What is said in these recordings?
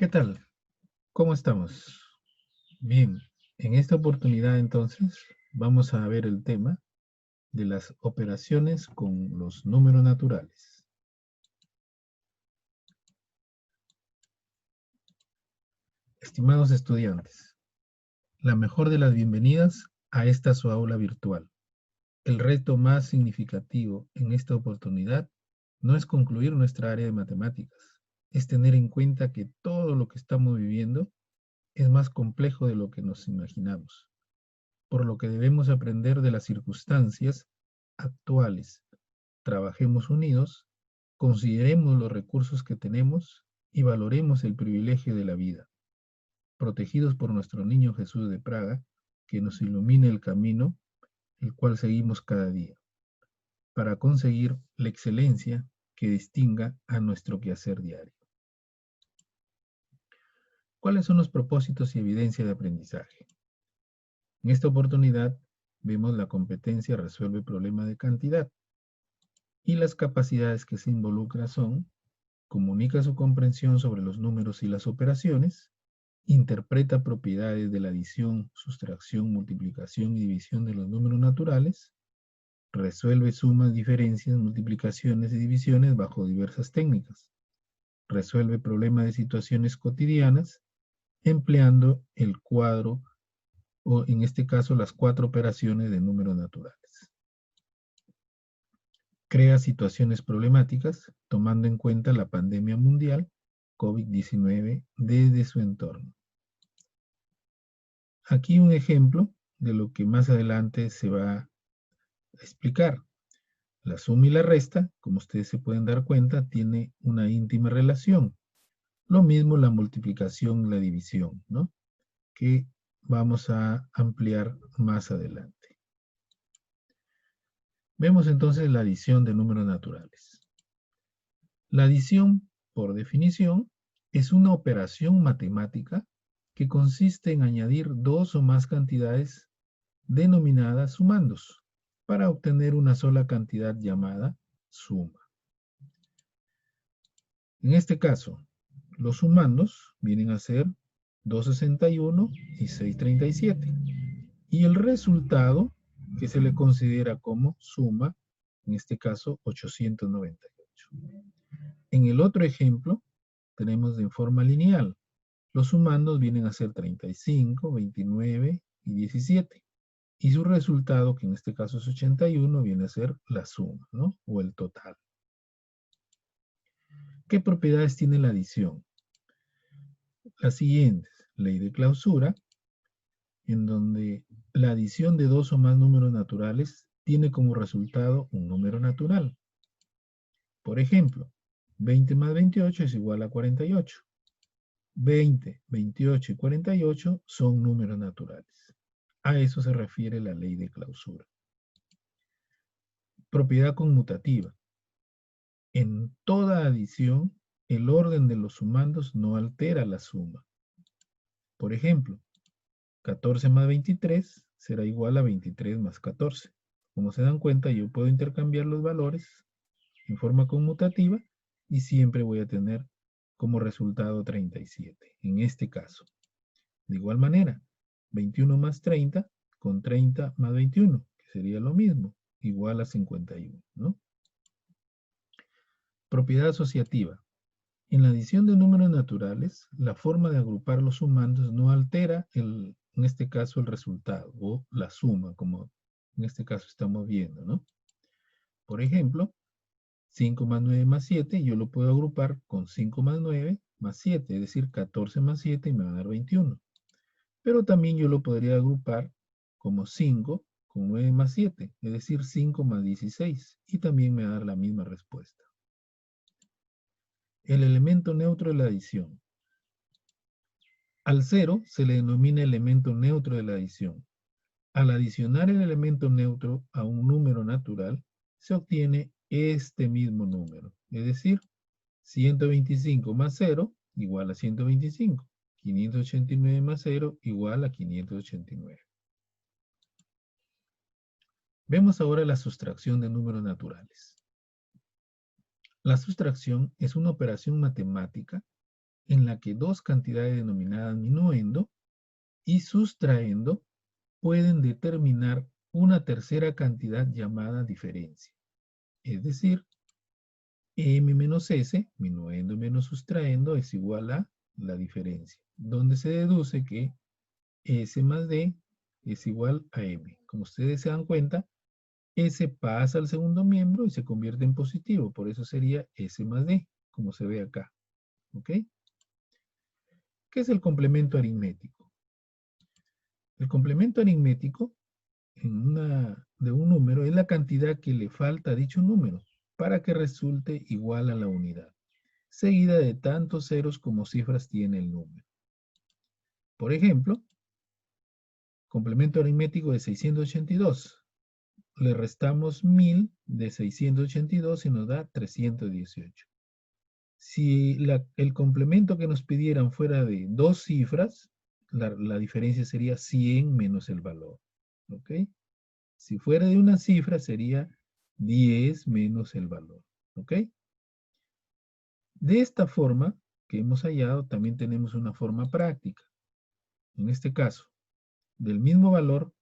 ¿Qué tal? ¿Cómo estamos? Bien, en esta oportunidad entonces vamos a ver el tema de las operaciones con los números naturales. Estimados estudiantes, la mejor de las bienvenidas a esta su aula virtual. El reto más significativo en esta oportunidad no es concluir nuestra área de matemáticas, es tener en cuenta que todo lo que estamos viviendo es más complejo de lo que nos imaginamos, por lo que debemos aprender de las circunstancias actuales. Trabajemos unidos, consideremos los recursos que tenemos y valoremos el privilegio de la vida, protegidos por nuestro niño Jesús de Praga, que nos ilumine el camino, el cual seguimos cada día, para conseguir la excelencia que distinga a nuestro quehacer diario. ¿Cuáles son los propósitos y evidencia de aprendizaje? En esta oportunidad vemos la competencia resuelve problema de cantidad y las capacidades que se involucran son: comunica su comprensión sobre los números y las operaciones, interpreta propiedades de la adición, sustracción, multiplicación y división de los números naturales, resuelve sumas, diferencias, multiplicaciones y divisiones bajo diversas técnicas, resuelve problemas de situaciones cotidianas empleando el cuadro o en este caso las 4 operaciones de números naturales. Crea situaciones problemáticas tomando en cuenta la pandemia mundial COVID-19 desde su entorno. Aquí un ejemplo de lo que más adelante se va a explicar. La suma y la resta, como ustedes se pueden dar cuenta, tiene una íntima relación. Lo mismo la multiplicación y la división, ¿no? Que vamos a ampliar más adelante. Vemos entonces la adición de números naturales. La adición, por definición, es una operación matemática que consiste en añadir dos o más cantidades denominadas sumandos para obtener una sola cantidad llamada suma. En este caso, los sumandos vienen a ser 261 y 637. Y el resultado, que se le considera como suma, en este caso 898. En el otro ejemplo, tenemos de forma lineal. Los sumandos vienen a ser 35, 29 y 17. Y su resultado, que en este caso es 81, viene a ser la suma, ¿no? O el total. ¿Qué propiedades tiene la adición? Las siguientes: ley de clausura, en donde la adición de dos o más números naturales tiene como resultado un número natural. Por ejemplo, 20 más 28 es igual a 48. 20, 28 y 48 son números naturales. A eso se refiere la ley de clausura. Propiedad conmutativa. En toda adición, el orden de los sumandos no altera la suma. Por ejemplo, 14 más 23 será igual a 23 más 14. Como se dan cuenta, yo puedo intercambiar los valores en forma conmutativa y siempre voy a tener como resultado 37, en este caso. De igual manera, 21 más 30 con 30 más 21, que sería lo mismo, igual a 51, ¿no? Propiedad asociativa. En la adición de números naturales, la forma de agrupar los sumandos no altera, en este caso, el resultado o la suma, como en este caso estamos viendo, ¿no? Por ejemplo, 5 más 9 más 7, yo lo puedo agrupar con 5 más 9 más 7, es decir, 14 más 7 y me va a dar 21. Pero también yo lo podría agrupar como 5 con 9 más 7, es decir, 5 más 16, y también me va a dar la misma respuesta. El elemento neutro de la adición. Al 0 se le denomina elemento neutro de la adición. Al adicionar el elemento neutro a un número natural, se obtiene este mismo número, es decir, 125 más 0 igual a 125. 589 más 0 igual a 589. Vemos ahora la sustracción de números naturales. La sustracción es una operación matemática en la que dos cantidades denominadas minuendo y sustraendo pueden determinar una tercera cantidad llamada diferencia. Es decir, m menos s, minuendo menos sustraendo, es igual a la diferencia, donde se deduce que s más d es igual a m. Como ustedes se dan cuenta, s pasa al segundo miembro y se convierte en positivo, por eso sería s más d, como se ve acá. ¿Ok? ¿Qué es el complemento aritmético? El complemento aritmético de un número es la cantidad que le falta a dicho número para que resulte igual a la unidad, seguida de tantos ceros como cifras tiene el número. Por ejemplo, complemento aritmético de 682. Le restamos 1000 de 682 y nos da 318. Si el complemento que nos pidieran fuera de dos cifras, la diferencia sería 100 menos el valor. ¿Ok? Si fuera de una cifra, sería 10 menos el valor. ¿Ok? De esta forma que hemos hallado, también tenemos una forma práctica. En este caso, del mismo valor,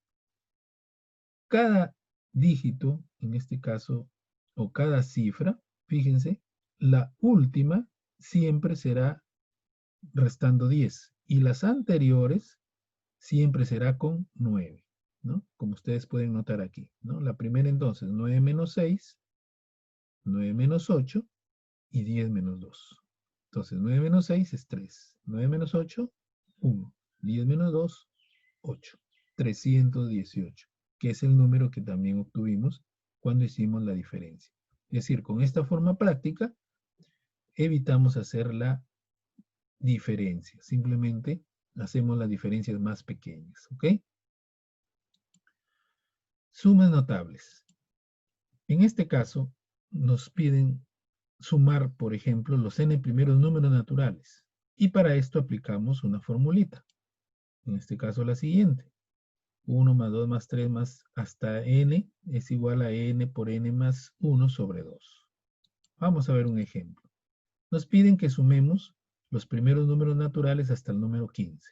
cada dígito, en este caso, o cada cifra, fíjense, la última siempre será restando 10 y las anteriores siempre será con 9, ¿no? Como ustedes pueden notar aquí, ¿no? La primera entonces, 9 menos 6, 9 menos 8 y 10 menos 2. Entonces, 9 menos 6 es 3, 9 menos 8, 1, 10 menos 2, 8, 318, que es el número que también obtuvimos cuando hicimos la diferencia. Es decir, con esta forma práctica evitamos hacer la diferencia. Simplemente hacemos las diferencias más pequeñas. ¿Ok? Sumas notables. En este caso, nos piden sumar, por ejemplo, los n primeros números naturales. Y para esto aplicamos una formulita. En este caso, la siguiente. 1 más 2 más 3 más hasta n es igual a n por n más 1 sobre 2. Vamos a ver un ejemplo. Nos piden que sumemos los primeros números naturales hasta el número 15.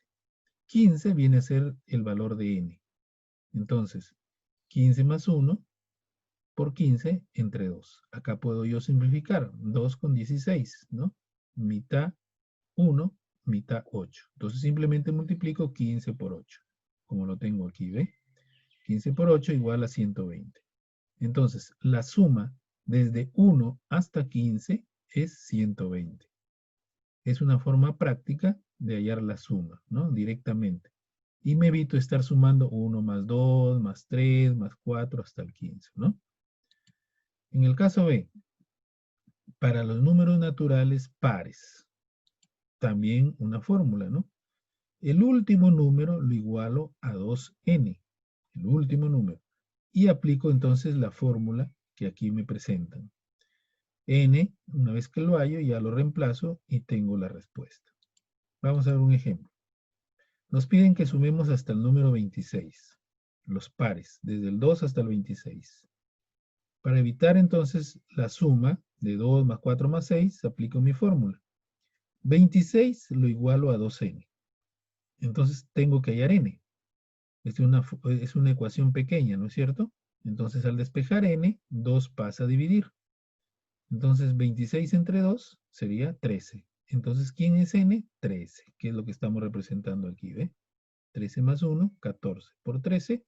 15 viene a ser el valor de n. Entonces, 15 más 1 por 15 entre 2. Acá puedo yo simplificar. 2 con 16, ¿no? Mitad 1, mitad 8. Entonces simplemente multiplico 15 por 8. Como lo tengo aquí, ¿ve? 15 por 8 igual a 120. Entonces, la suma desde 1 hasta 15 es 120. Es una forma práctica de hallar la suma, ¿no? Directamente. Y me evito estar sumando 1 más 2, más 3, más 4 hasta el 15, ¿no? En el caso B, para los números naturales pares, también una fórmula, ¿no? El último número lo igualo a 2n, el último número. Y aplico entonces la fórmula que aquí me presentan. N, una vez que lo hallo, ya lo reemplazo y tengo la respuesta. Vamos a ver un ejemplo. Nos piden que sumemos hasta el número 26, los pares, desde el 2 hasta el 26. Para evitar entonces la suma de 2 más 4 más 6, aplico mi fórmula. 26 lo igualo a 2n. Entonces tengo que hallar n. Es una ecuación pequeña, ¿no es cierto? Entonces al despejar n, 2 pasa a dividir. Entonces 26 entre 2 sería 13. Entonces, ¿quién es n? 13, que es lo que estamos representando aquí, ¿ve? 13 más 1, 14. Por 13,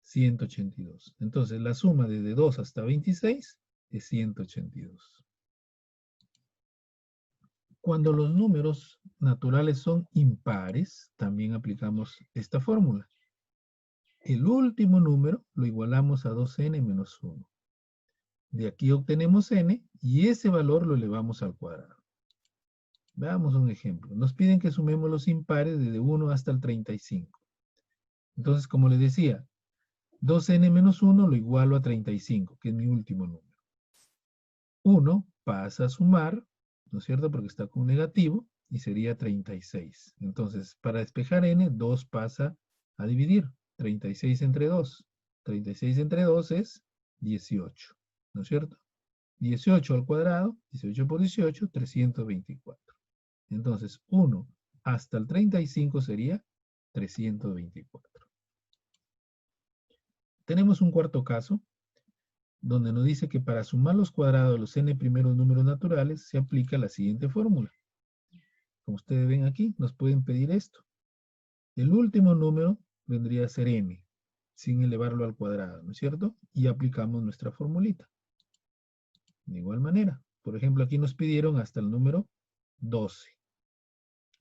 182. Entonces, la suma desde 2 hasta 26 es 182. Cuando los números naturales son impares, también aplicamos esta fórmula. El último número lo igualamos a 2n menos 1. De aquí obtenemos n y ese valor lo elevamos al cuadrado. Veamos un ejemplo. Nos piden que sumemos los impares desde 1 hasta el 35. Entonces, como les decía, 2n menos 1 lo igualo a 35, que es mi último número. 1 pasa a sumar, ¿no es cierto? Porque está con negativo, y sería 36. Entonces, para despejar n, 2 pasa a dividir. 36 entre 2. 36 entre 2 es 18, ¿no es cierto? 18 al cuadrado, 18 por 18, 324. Entonces, 1 hasta el 35 sería 324. Tenemos un cuarto caso, donde nos dice que para sumar los cuadrados de los n primeros números naturales se aplica la siguiente fórmula. Como ustedes ven aquí, nos pueden pedir esto. El último número vendría a ser n, sin elevarlo al cuadrado, ¿no es cierto? Y aplicamos nuestra formulita. De igual manera, por ejemplo, aquí nos pidieron hasta el número 12.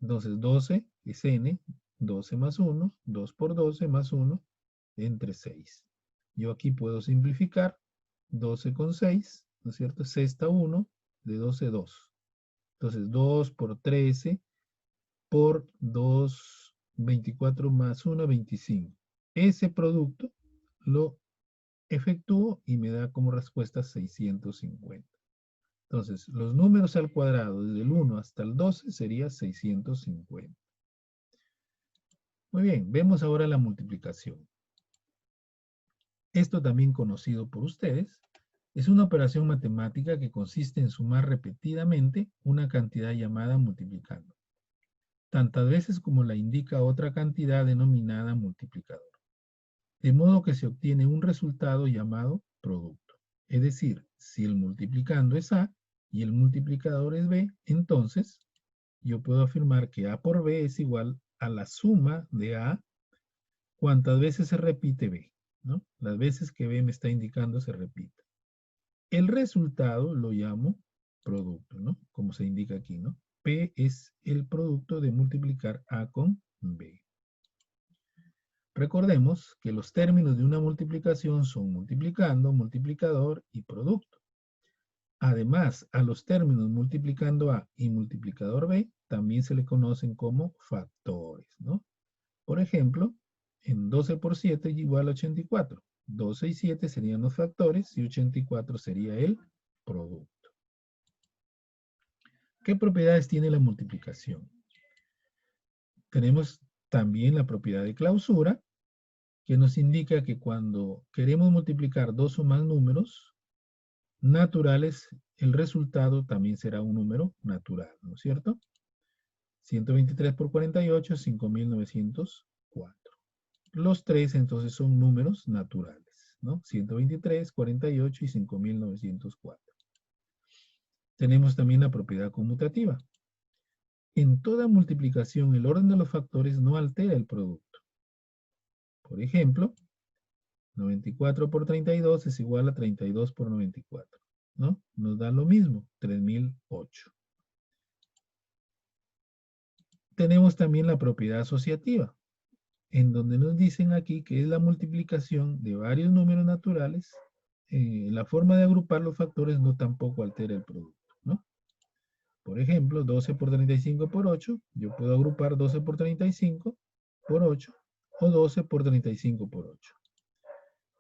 Entonces, 12 es n, 12 más 1, 2 por 12 más 1, entre 6. Yo aquí puedo simplificar 12 con 6, ¿no es cierto? Sexta 1, de 12, 2. Entonces, 2 por 13 por 2, 24 más 1, 25. Ese producto lo efectúo y me da como respuesta 650. Entonces, los números al cuadrado desde el 1 hasta el 12 sería 650. Muy bien, vemos ahora la multiplicación. Esto también conocido por ustedes, es una operación matemática que consiste en sumar repetidamente una cantidad llamada multiplicando, tantas veces como la indica otra cantidad denominada multiplicador. De modo que se obtiene un resultado llamado producto. Es decir, si el multiplicando es A y el multiplicador es B, entonces yo puedo afirmar que A por B es igual a la suma de A cuantas veces se repite B, ¿no? Las veces que B me está indicando se repite. El resultado lo llamo producto, ¿no? Como se indica aquí, ¿no? P es el producto de multiplicar A con B. Recordemos que los términos de una multiplicación son multiplicando, multiplicador y producto. Además, a los términos multiplicando A y multiplicador B también se le conocen como factores, ¿no? Por ejemplo, en 12 por 7 es igual a 84. 12 y 7 serían los factores y 84 sería el producto. ¿Qué propiedades tiene la multiplicación? Tenemos también la propiedad de clausura, que nos indica que cuando queremos multiplicar dos o más números naturales, el resultado también será un número natural, ¿no es cierto? 123 por 48, 5.904. Los tres entonces son números naturales, ¿no? 123, 48 y 5.904. Tenemos también la propiedad conmutativa. En toda multiplicación, el orden de los factores no altera el producto. Por ejemplo, 94 por 32 es igual a 32 por 94, ¿no? Nos da lo mismo, 3008. Tenemos también la propiedad asociativa, en donde nos dicen aquí que es la multiplicación de varios números naturales. La forma de agrupar los factores no tampoco altera el producto, ¿no? Por ejemplo, 12 por 35 por 8, yo puedo agrupar 12 por 35 por 8 o 12 por 35 por 8.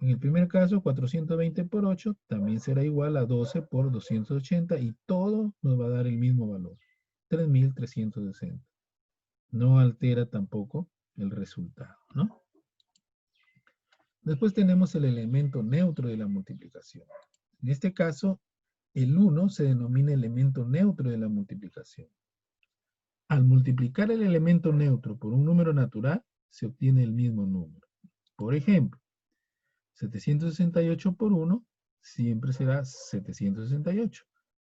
En el primer caso, 420 por 8 también será igual a 12 por 280 y todo nos va a dar el mismo valor, 3.360. No altera tampoco el resultado, ¿no? Después tenemos el elemento neutro de la multiplicación. En este caso, el 1 se denomina elemento neutro de la multiplicación. Al multiplicar el elemento neutro por un número natural, se obtiene el mismo número. Por ejemplo, 768 por 1 siempre será 768.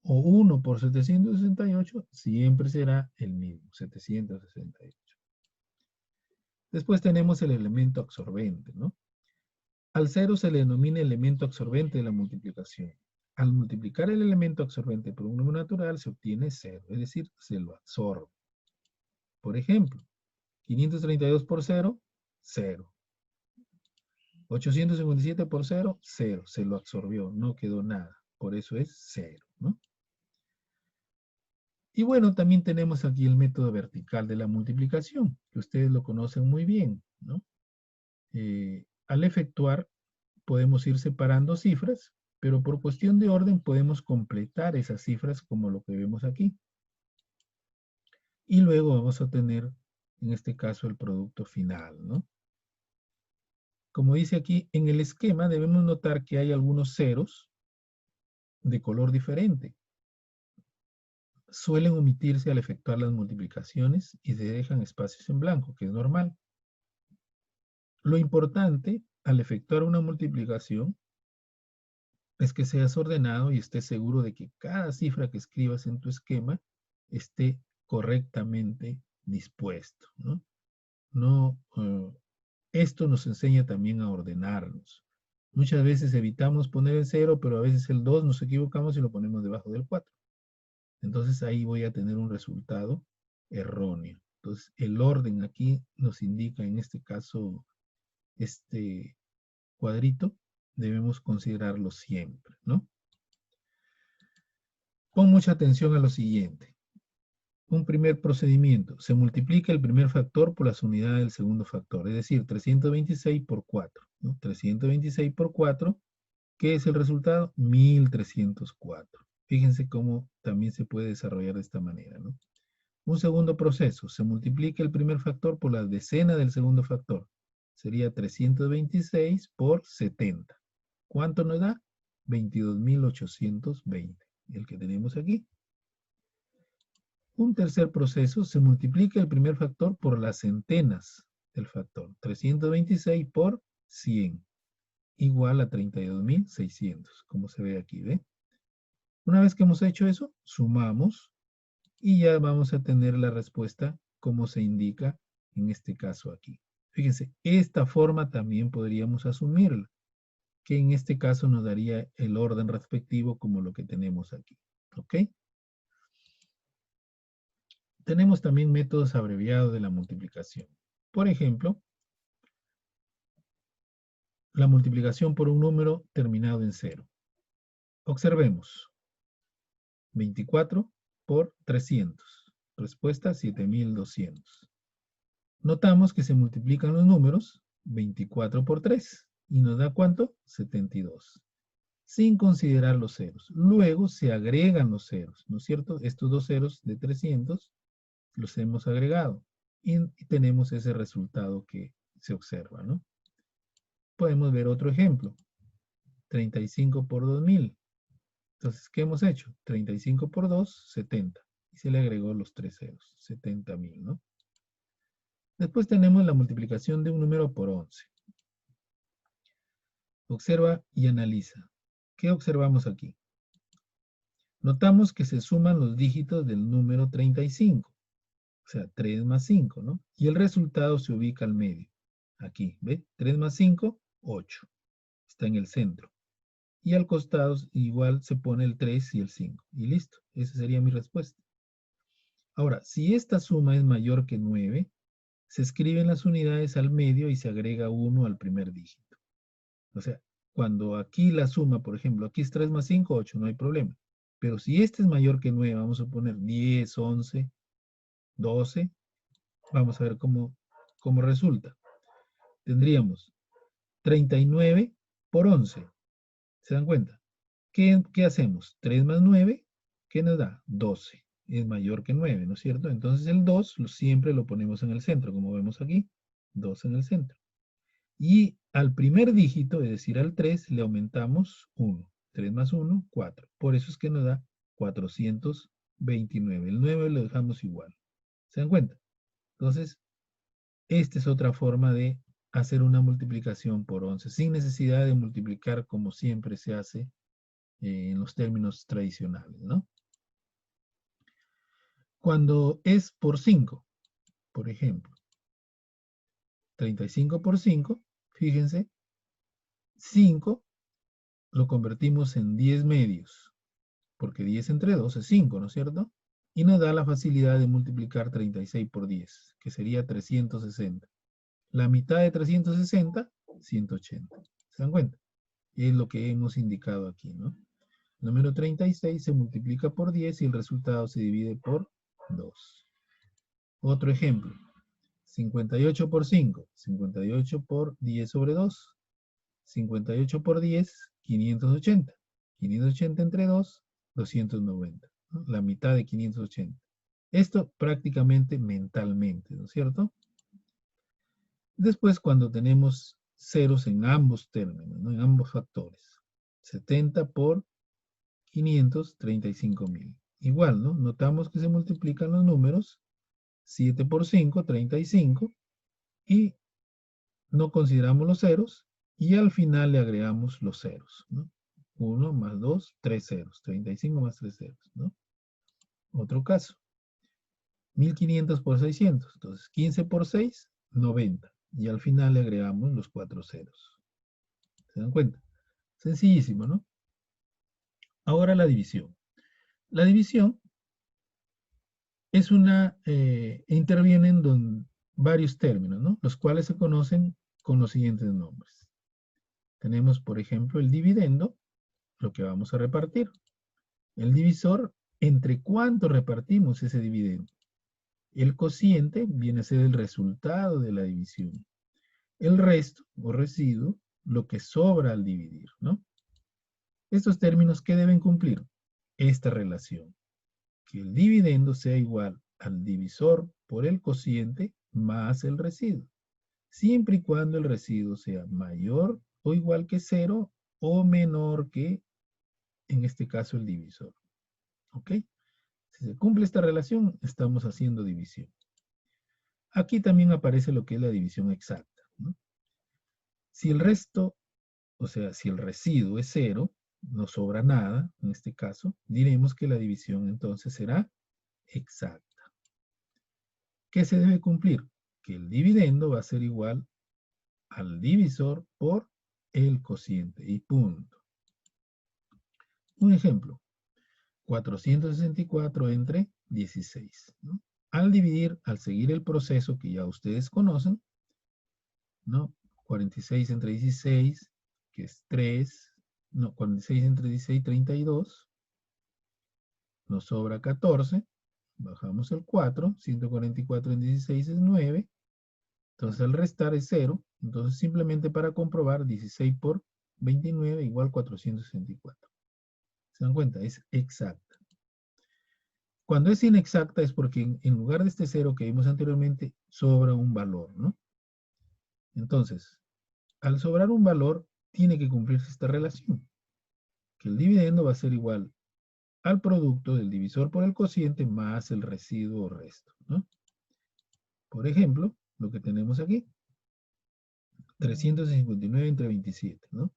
O 1 por 768 siempre será el mismo, 768. Después tenemos el elemento absorbente, ¿no? Al 0 se le denomina elemento absorbente de la multiplicación. Al multiplicar el elemento absorbente por un número natural se obtiene 0, es decir, se lo absorbe. Por ejemplo, 532 por 0, 0. 857 por 0, 0. Se lo absorbió, no quedó nada. Por eso es 0, ¿no? Y bueno, también tenemos aquí el método vertical de la multiplicación, que ustedes lo conocen muy bien, ¿no? Al efectuar, podemos ir separando cifras, pero por cuestión de orden podemos completar esas cifras como lo que vemos aquí. Y luego vamos a tener, en este caso, el producto final, ¿no? Como dice aquí, en el esquema debemos notar que hay algunos ceros de color diferente. suelen omitirse al efectuar las multiplicaciones y se dejan espacios en blanco, que es normal. Lo importante al efectuar una multiplicación es que seas ordenado y estés seguro de que cada cifra que escribas en tu esquema esté correctamente dispuesto, ¿no? Esto nos enseña también a ordenarnos. Muchas veces evitamos poner el 0, pero a veces el 2 nos equivocamos y lo ponemos debajo del 4. Entonces ahí voy a tener un resultado erróneo. Entonces el orden aquí nos indica, en este caso, este cuadrito, debemos considerarlo siempre, ¿no? Pon mucha atención a lo siguiente. Un primer procedimiento. Se multiplica el primer factor por las unidades del segundo factor, es decir, 326 por 4, ¿no? 326 por 4, ¿qué es el resultado? 1304. Fíjense cómo también se puede desarrollar de esta manera, ¿no? Un segundo proceso. Se multiplica el primer factor por la decena del segundo factor. Sería 326 por 70. ¿Cuánto nos da? 22.820, el que tenemos aquí. Un tercer proceso, se multiplica el primer factor por las centenas del factor. 326 por 100, igual a 32.600, como se ve aquí, ¿ve? Una vez que hemos hecho eso, sumamos y ya vamos a tener la respuesta como se indica en este caso aquí. Fíjense, esta forma también podríamos asumirla, que en este caso nos daría el orden respectivo como lo que tenemos aquí. ¿Ok? Tenemos también métodos abreviados de la multiplicación. Por ejemplo, la multiplicación por un número terminado en 0. Observemos. 24 por 300. Respuesta 7200. Notamos que se multiplican los números 24 por 3. ¿Y nos da cuánto? 72. Sin considerar los ceros. Luego se agregan los ceros, ¿no es cierto? Estos dos ceros de 300 los hemos agregado. Y tenemos ese resultado que se observa, ¿no? Podemos ver otro ejemplo. 35 por 2000. Entonces, ¿qué hemos hecho? 35 por 2, 70. Y se le agregó los tres ceros, 70.000, ¿no? Después tenemos la multiplicación de un número por 11. Observa y analiza. ¿Qué observamos aquí? Notamos que se suman los dígitos del número 35. O sea, 3 más 5, ¿no? Y el resultado se ubica al medio. Aquí, ¿ve? 3 más 5, 8. Está en el centro. Y al costado igual se pone el 3 y el 5. Y listo. Esa sería mi respuesta. Ahora, si esta suma es mayor que 9, se escriben las unidades al medio y se agrega 1 al primer dígito. O sea, cuando aquí la suma, por ejemplo, aquí es 3 más 5, 8, no hay problema. Pero si este es mayor que 9, vamos a poner 10, 11, 12. Vamos a ver cómo resulta. Tendríamos 39 por 11. ¿Se dan cuenta? ¿Qué hacemos? 3 más 9, ¿qué nos da? 12. Es mayor que 9, ¿no es cierto? Entonces el 2 siempre lo ponemos en el centro, como vemos aquí. 2 en el centro. Y al primer dígito, es decir, al 3, le aumentamos 1. 3 más 1, 4. Por eso es que nos da 429. El 9 lo dejamos igual. ¿Se dan cuenta? Entonces, esta es otra forma de hacer una multiplicación por 11, sin necesidad de multiplicar como siempre se hace en los términos tradicionales, ¿no? Cuando es por 5, por ejemplo, 35 por 5, fíjense, 5 lo convertimos en 10 medios, porque 10 entre 2 es 5, ¿no es cierto? Y nos da la facilidad de multiplicar 36 por 10, que sería 360. La mitad de 360, 180. ¿Se dan cuenta? Es lo que hemos indicado aquí, ¿no? El número 36 se multiplica por 10 y el resultado se divide por 2. Otro ejemplo. 58 por 5. 58 por 10 sobre 2. 58 por 10, 580. 580 entre 2, 290. ¿No? La mitad de 580. Esto prácticamente mentalmente, ¿no es cierto? Después, cuando tenemos ceros en ambos términos, ¿no? En ambos factores. 70 por 500, 35.000. igual, ¿no? Notamos que se multiplican los números, 7 por 5, 35, y no consideramos los ceros, y al final le agregamos los ceros, ¿no? 1 más 2, 3 ceros, 35 más 3 ceros, ¿no? Otro caso, 1500 por 600, entonces 15 por 6, 90, y al final le agregamos los 4 ceros. ¿Se dan cuenta? Sencillísimo, ¿no? Ahora la división. La división es intervienen varios términos, ¿no? Los cuales se conocen con los siguientes nombres. Tenemos, por ejemplo, el dividendo, lo que vamos a repartir. El divisor, ¿entre cuánto repartimos ese dividendo? El cociente viene a ser el resultado de la división. El resto o residuo, lo que sobra al dividir, ¿no? Estos términos, ¿qué deben cumplir? Esta relación, que el dividendo sea igual al divisor por el cociente más el residuo, siempre y cuando el residuo sea mayor o igual que 0 o menor que, en este caso, el divisor. ¿Ok? Si se cumple esta relación, estamos haciendo división. Aquí también aparece lo que es la división exacta, ¿no? Si el resto, o sea, si el residuo es 0, no sobra nada, en este caso, diremos que la división entonces será exacta. ¿Qué se debe cumplir? Que el dividendo va a ser igual al divisor por el cociente y punto. Un ejemplo, 464 entre 16, ¿no? Al dividir, al seguir el proceso que ya ustedes conocen, ¿no? 46 entre 16, que es 3, no, 46 entre 16, 32, nos sobra 14, bajamos el 4, 144 en 16 es 9, entonces al restar es 0, entonces simplemente para comprobar 16 por 29 igual 464. ¿Se dan cuenta? Es exacta. Cuando es inexacta es porque en lugar de este 0 que vimos anteriormente, sobra un valor, ¿no? Entonces, al sobrar un valor, tiene que cumplirse esta relación, que el dividendo va a ser igual al producto del divisor por el cociente más el residuo o resto, ¿no? Por ejemplo, lo que tenemos aquí, 359 entre 27, ¿no?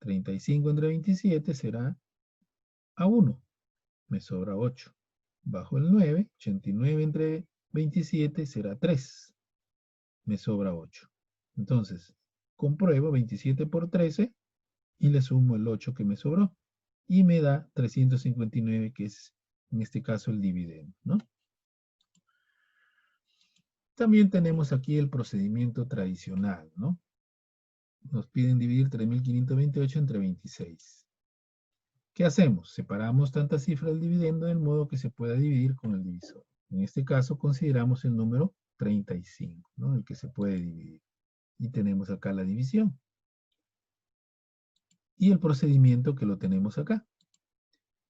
35 entre 27 será a 1, me sobra 8. Bajo el 9, 89 entre 27 será 3, me sobra 8. Entonces, compruebo 27 por 13 y le sumo el 8 que me sobró. Y me da 359, que es en este caso el dividendo, ¿no? También tenemos aquí el procedimiento tradicional, ¿no? Nos piden dividir 3.528 entre 26. ¿Qué hacemos? Separamos tantas cifras del dividendo del modo que se pueda dividir con el divisor. En este caso consideramos el número 35, ¿no? El que se puede dividir. Y tenemos acá la división. Y el procedimiento que lo tenemos acá.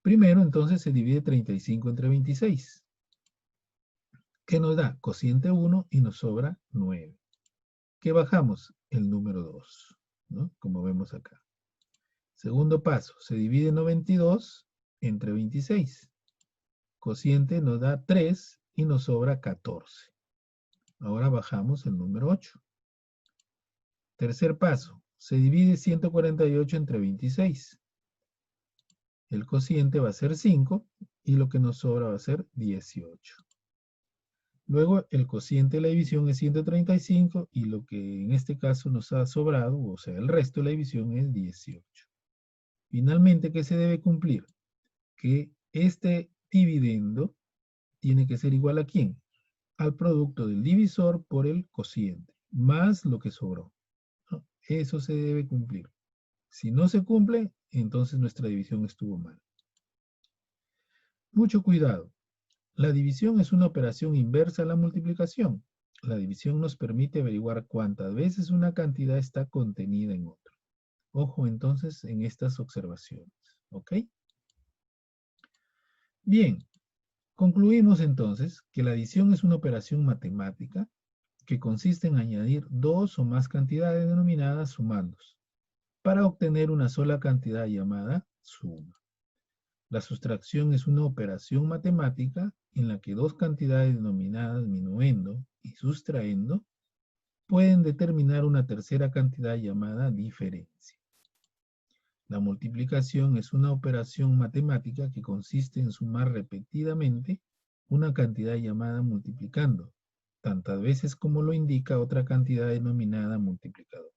Primero, entonces, se divide 35 entre 26. ¿Qué nos da? Cociente 1 y nos sobra 9. ¿Qué bajamos? El número 2, ¿no? Como vemos acá. Segundo paso, se divide 92 entre 26. Cociente nos da 3 y nos sobra 14. Ahora bajamos el número 8. Tercer paso, se divide 148 entre 26. El cociente va a ser 5 y lo que nos sobra va a ser 18. Luego el cociente de la división es 135 y lo que en este caso nos ha sobrado, o sea, el resto de la división es 18. Finalmente, ¿qué se debe cumplir? Que este dividendo tiene que ser igual a ¿quién? Al producto del divisor por el cociente, más lo que sobró, ¿no? Eso se debe cumplir. Si no se cumple, entonces nuestra división estuvo mal. Mucho cuidado. La división es una operación inversa a la multiplicación. La división nos permite averiguar cuántas veces una cantidad está contenida en otra. Ojo entonces en estas observaciones, ¿ok? Bien, concluimos entonces que la adición es una operación matemática que consiste en añadir dos o más cantidades denominadas sumandos para obtener una sola cantidad llamada suma. La sustracción es una operación matemática en la que dos cantidades denominadas minuendo y sustraendo pueden determinar una tercera cantidad llamada diferencia. La multiplicación es una operación matemática que consiste en sumar repetidamente una cantidad llamada multiplicando, tantas veces como lo indica otra cantidad denominada multiplicador,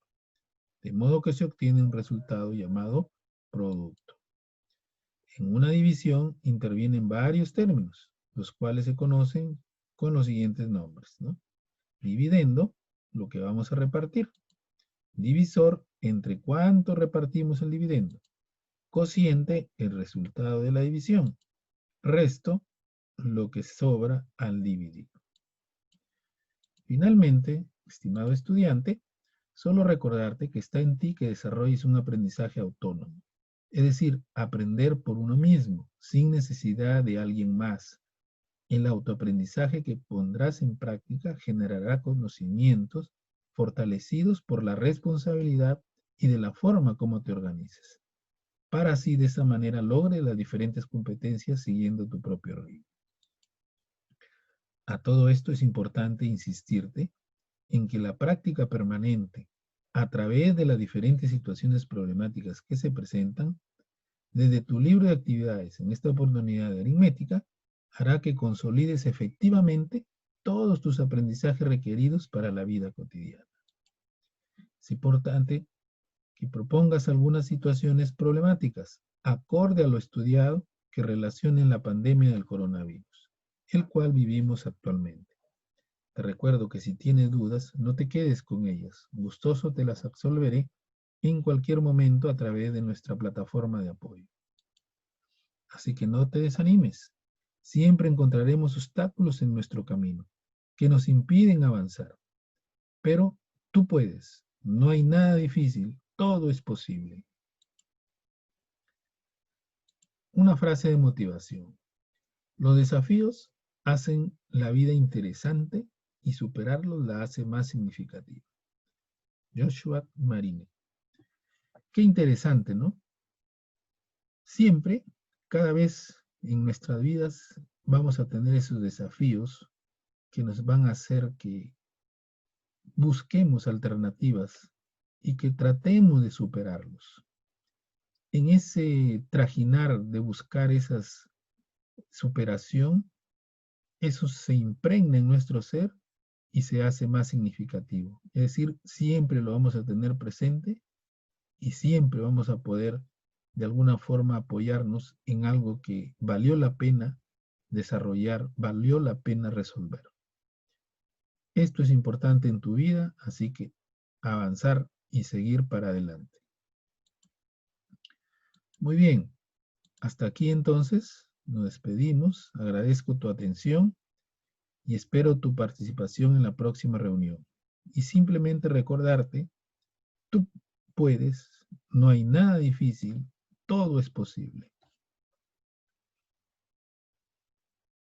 de modo que se obtiene un resultado llamado producto. En una división intervienen varios términos, los cuales se conocen con los siguientes nombres, ¿no? Dividendo, lo que vamos a repartir. Divisor, entre cuánto repartimos el dividendo. Cociente, el resultado de la división. Resto, lo que sobra al dividir. Finalmente, estimado estudiante, solo recordarte que está en ti que desarrolles un aprendizaje autónomo. Es decir, aprender por uno mismo, sin necesidad de alguien más. El autoaprendizaje que pondrás en práctica generará conocimientos fortalecidos por la responsabilidad y de la forma como te organizas, para así de esa manera logres las diferentes competencias siguiendo tu propio ritmo. A todo esto es importante insistirte en que la práctica permanente, a través de las diferentes situaciones problemáticas que se presentan, desde tu libro de actividades en esta oportunidad de aritmética, hará que consolides efectivamente todos tus aprendizajes requeridos para la vida cotidiana. Es importante que propongas algunas situaciones problemáticas, acorde a lo estudiado, que relacionen la pandemia del coronavirus, el cual vivimos actualmente. Te recuerdo que si tienes dudas, no te quedes con ellas. Gustoso te las absolveré en cualquier momento a través de nuestra plataforma de apoyo. Así que no te desanimes. Siempre encontraremos obstáculos en nuestro camino que nos impiden avanzar. Pero tú puedes. No hay nada difícil. Todo es posible. Una frase de motivación. Los desafíos hacen la vida interesante y superarlos la hace más significativa. Joshua Marine. Qué interesante, ¿no? Siempre, cada vez en nuestras vidas vamos a tener esos desafíos que nos van a hacer que busquemos alternativas y que tratemos de superarlos. En ese trajinar de buscar esa superación, eso se impregna en nuestro ser y se hace más significativo. Es decir, siempre lo vamos a tener presente y siempre vamos a poder de alguna forma apoyarnos en algo que valió la pena desarrollar, valió la pena resolver. Esto es importante en tu vida, así que avanzar y seguir para adelante. Muy bien, hasta aquí entonces nos despedimos. Agradezco tu atención y espero tu participación en la próxima reunión. Y simplemente recordarte, tú puedes, no hay nada difícil, todo es posible.